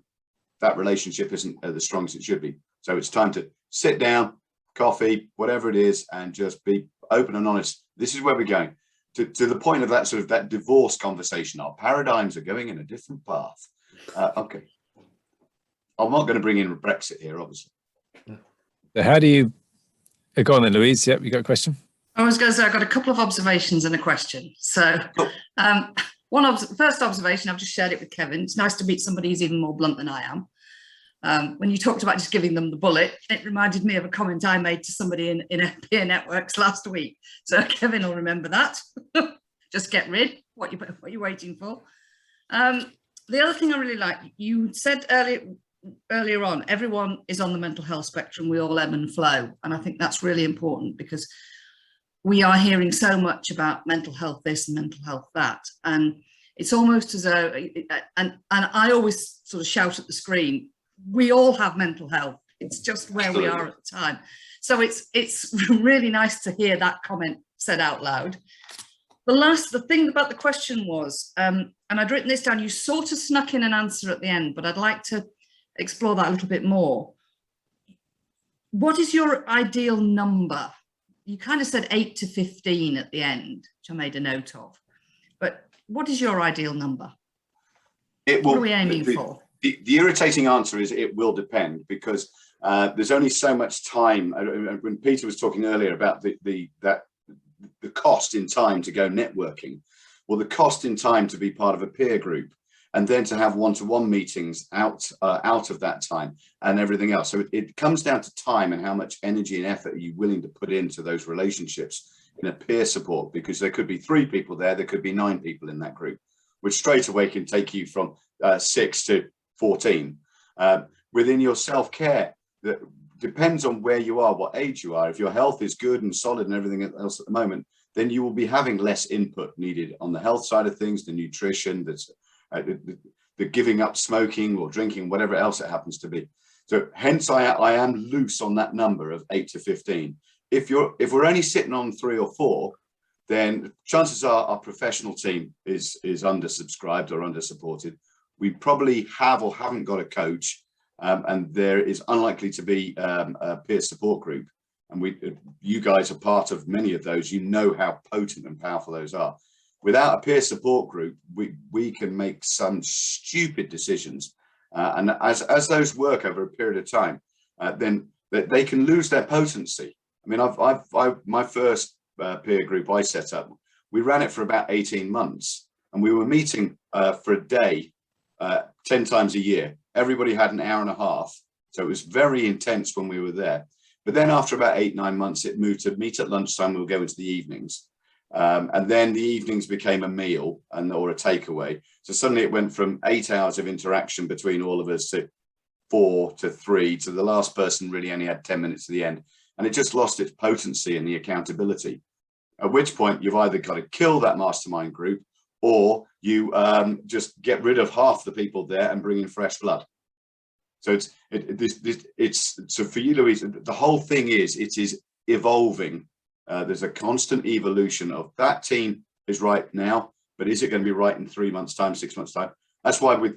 that relationship isn't the strongest it should be. So it's time to sit down, coffee, whatever it is, and just be open and honest. This is where we're going. To the point of that sort of that divorce conversation, our paradigms are going in a different path. Okay. I'm not going to bring in Brexit here, obviously. So how do you go on then, Louise? Yep, you got a question? I was going to say, I've got a couple of observations and a question. So first observation, I've just shared it with Kevin. It's nice to meet somebody who's even more blunt than I am. When you talked about just giving them the bullet, it reminded me of a comment I made to somebody in Peer Networks last week. So Kevin will remember that. Just get rid. What you're waiting for. The other thing I really like, you said earlier on, everyone is on the mental health spectrum. We all ebb and flow, and I think that's really important, because we are hearing so much about mental health this and mental health that, and it's almost as though, and I always sort of shout at the screen, we all have mental health. It's just where we are at the time. So it's really nice to hear that comment said out loud. The thing about the question was, and I'd written this down, you sort of snuck in an answer at the end, but I'd like to explore that a little bit more. What is your ideal number? You kind of said 8 to 15 at the end, which I made a note of, but what is your ideal number? What are we aiming for? The irritating answer is it will depend, because there's only so much time. When Peter was talking earlier about the cost in time to go networking, well, the cost in time to be part of a peer group, and then to have one-to-one meetings out of that time and everything else. So it comes down to time and how much energy and effort are you willing to put into those relationships in a peer support, because there could be 3 people there could be 9 people in that group, which straight away can take you from 6 to 14. Within your self-care, that depends on where you are, what age you are. If your health is good and solid and everything else at the moment, then you will be having less input needed on the health side of things, the nutrition, the giving up smoking or drinking, whatever else it happens to be. So hence I am loose on that number of 8 to 15. If we're only sitting on 3 or 4, then chances are our professional team is undersubscribed or undersupported. We probably have or haven't got a coach, and there is unlikely to be a peer support group. And you guys are part of many of those. You know how potent and powerful those are. Without a peer support group, we can make some stupid decisions, and as those work over a period of time, then they can lose their potency. I mean, my first peer group I set up, we ran it for about 18 months, and we were meeting for a day 10 times a year. Everybody had an hour and a half, so it was very intense when we were there. But then after about 8-9 months, it moved to meet at lunchtime. We'll go into the evenings. And then the evenings became a meal or a takeaway. So suddenly it went from 8 hours of interaction between all of us to 4 to 3, to the last person really only had 10 minutes to the end. And it just lost its potency and the accountability. At which point you've either got to kill that mastermind group, or you just get rid of half the people there and bring in fresh blood. So so for you, Louise, the whole thing is, it is evolving. There's a constant evolution of that team is right now, but is it going to be right in 3 months' time, 6 months' time? That's why with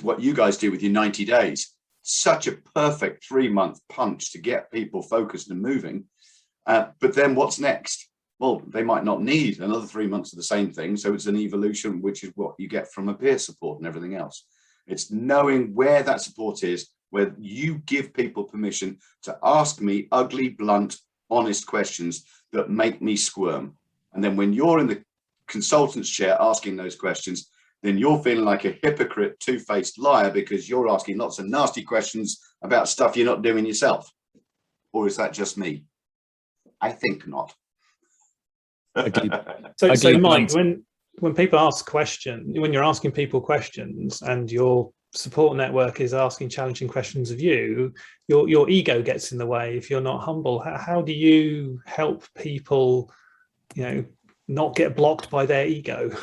what you guys do with your 90 days, such a perfect 3-month punch to get people focused and moving. But then what's next? Well, they might not need another 3 months of the same thing. So it's an evolution, which is what you get from a peer support and everything else. It's knowing where that support is, where you give people permission to ask me ugly, blunt, honest questions that make me squirm. And then when you're in the consultant's chair asking those questions, then you're feeling like a hypocrite, two-faced liar, because you're asking lots of nasty questions about stuff you're not doing yourself. Or is that just me? I think not. So Mike, when people ask questions, when you're asking people questions and your support network is asking challenging questions of you, your ego gets in the way if you're not humble. How do you help people, not get blocked by their ego?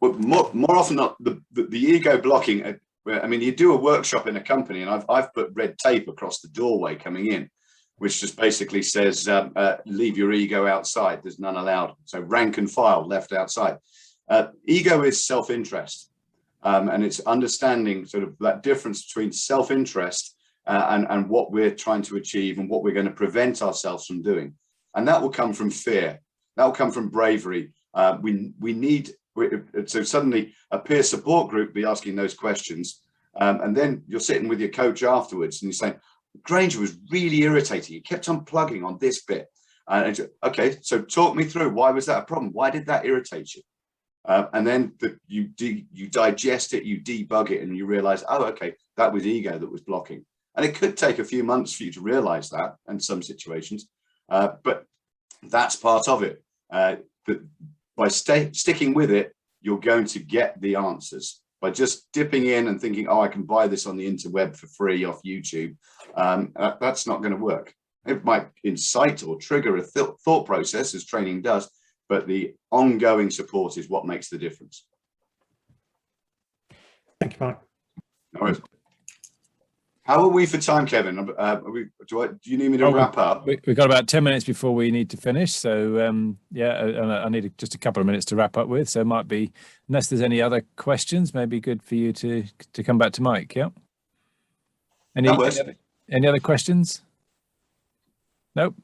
Well, more often not the ego blocking. I mean, you do a workshop in a company, and I've put red tape across the doorway coming in, which just basically says, leave your ego outside. There's none allowed. So rank and file left outside. Ego is self-interest. And it's understanding sort of that difference between self-interest and what we're trying to achieve and what we're going to prevent ourselves from doing. And that will come from fear. That will come from bravery. So suddenly a peer support group be asking those questions. And then you're sitting with your coach afterwards and you're saying, Granger was really irritating. He kept on plugging on this bit. Okay, so talk me through, why was that a problem? Why did that irritate you? And then you digest it, you debug it, and you realize, oh, okay, that was ego that was blocking. And it could take a few months for you to realize that in some situations, but that's part of it. But by sticking with it, you're going to get the answers. By just dipping in and thinking, oh, I can buy this on the interweb for free off YouTube, that's not going to work. It might incite or trigger a thought process, as training does, but the ongoing support is what makes the difference. Thank you, Mike. No worries. How are we for time, Kevin? Do you need me to wrap up? We've got about 10 minutes before we need to finish. So yeah, and I need just a couple of minutes to wrap up with. So it might be, unless there's any other questions, maybe good for you to come back to Mike. Yeah. Any other questions? Nope.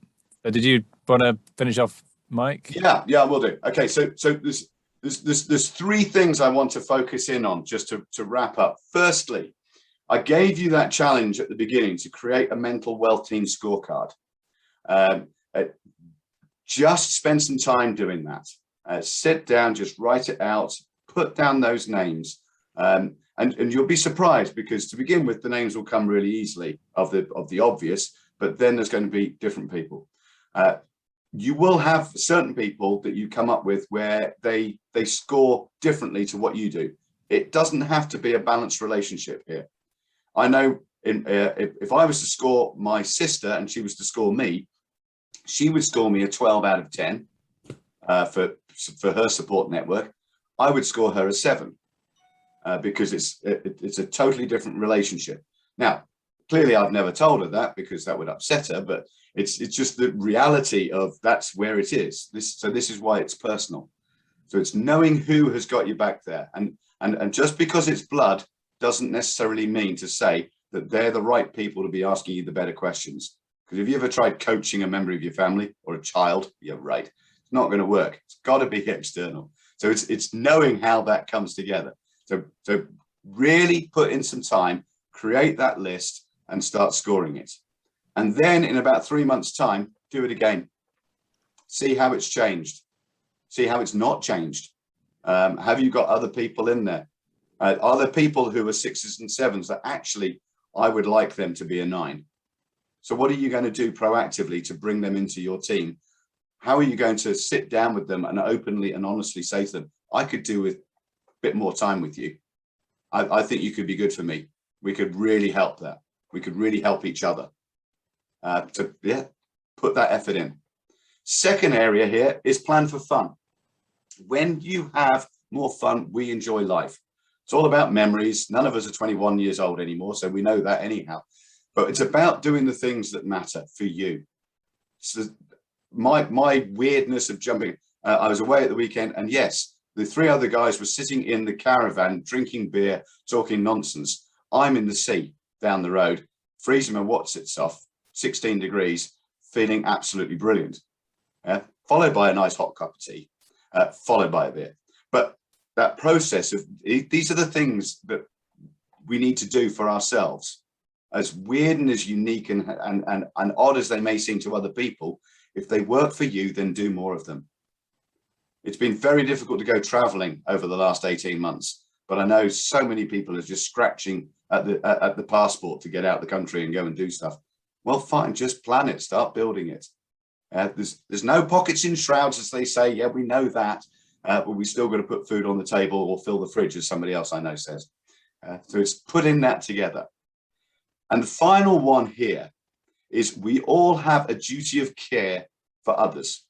Did you want to finish off, Mike? Yeah, I will do. Okay, so there's three things I want to focus in on just to wrap up. Firstly, I gave you that challenge at the beginning to create a mental wealth team scorecard. Just spend some time doing that. Sit down, just write it out, put down those names, and you'll be surprised, because to begin with, the names will come really easily of the obvious, but then there's going to be different people. You will have certain people that you come up with where they score differently to what you do. It doesn't have to be a balanced relationship here. I know if I was to score my sister and she was to score me, she would score me a 12 out of 10 for her support network. I would score her a 7 because it's a totally different relationship. Now, clearly, I've never told her that because that would upset her, but it's just the reality of that's where it is. So this is why it's personal. So it's knowing who has got you back there, and just because it's blood doesn't necessarily mean to say that they're the right people to be asking you the better questions. Because if you ever tried coaching a member of your family or a child, you're right, it's not going to work. It's got to be external. So it's knowing how that comes together. So really put in some time, create that list, and start scoring it. And then in about 3 months' time, do it again. See how it's changed. See how it's not changed. Have you got other people in there? Are there people who are 6s and 7s that actually I would like them to be a 9? So what are you going to do proactively to bring them into your team? How are you going to sit down with them and openly and honestly say to them, I could do with a bit more time with you. I think you could be good for me. We could really help that. We could really help each other. Put that effort in. Second area here is plan for fun. When you have more fun, we enjoy life. It's all about memories. None of us are 21 years old anymore, so we know that anyhow. But it's about doing the things that matter for you. So my weirdness of jumping, I was away at the weekend, and yes, the 3 other guys were sitting in the caravan, drinking beer, talking nonsense. I'm in the sea down the road, freezing my what's-its off, 16 degrees, feeling absolutely brilliant. Followed by a nice hot cup of tea, followed by a beer. But that process of, these are the things that we need to do for ourselves. As weird and as unique and odd as they may seem to other people, if they work for you, then do more of them. It's been very difficult to go traveling over the last 18 months, but I know so many people are just scratching at the passport to get out the country and go and do stuff. Well, fine, just plan it, start building it. There's no pockets in shrouds, as they say. Yeah, we know that, but we still got to put food on the table or fill the fridge, as somebody else I know says. So it's putting that together. And the final one here is we all have a duty of care for others.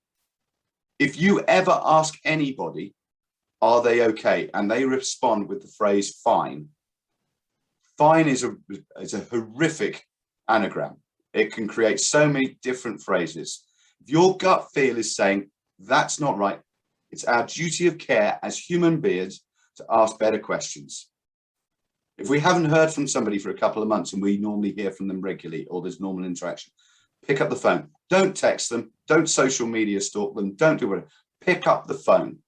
If you ever ask anybody, are they okay? And they respond with the phrase fine. Fine is a horrific anagram. It can create so many different phrases. If your gut feel is saying, that's not right, it's our duty of care as human beings to ask better questions. If we haven't heard from somebody for a couple of months and we normally hear from them regularly, or there's normal interaction, pick up the phone. Don't text them. Don't social media stalk them. Don't do whatever. Pick up the phone.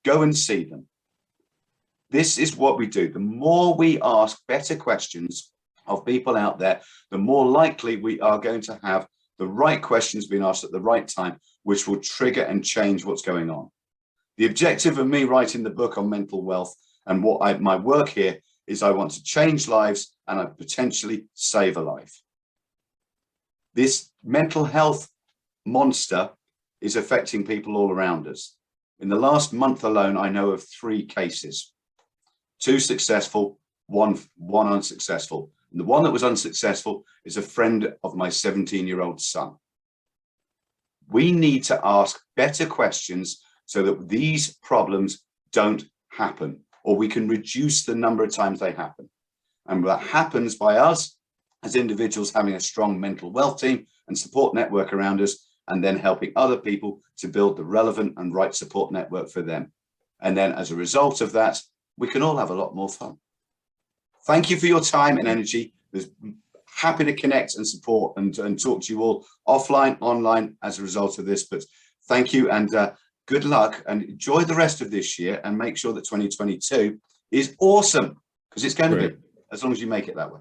Go and see them. This is what we do. The more we ask better questions of people out there, the more likely we are going to have the right questions being asked at the right time, which will trigger and change what's going on. The objective of me writing the book on mental wealth and my work here is I want to change lives and I potentially save a life. This mental health monster is affecting people all around us. In the last month alone, I know of 3 cases, 2 successful, one unsuccessful. And the one that was unsuccessful is a friend of my 17-year-old son. We need to ask better questions so that these problems don't happen, or we can reduce the number of times they happen. And that happens by us as individuals having a strong mental wealth team and support network around us, and then helping other people to build the relevant and right support network for them. And then as a result of that, we can all have a lot more fun. Thank you for your time and energy. We're happy to connect and support and talk to you all offline, online as a result of this. But thank you, and good luck, and enjoy the rest of this year, and make sure that 2022 is awesome, because it's going to be, as long as you make it that way.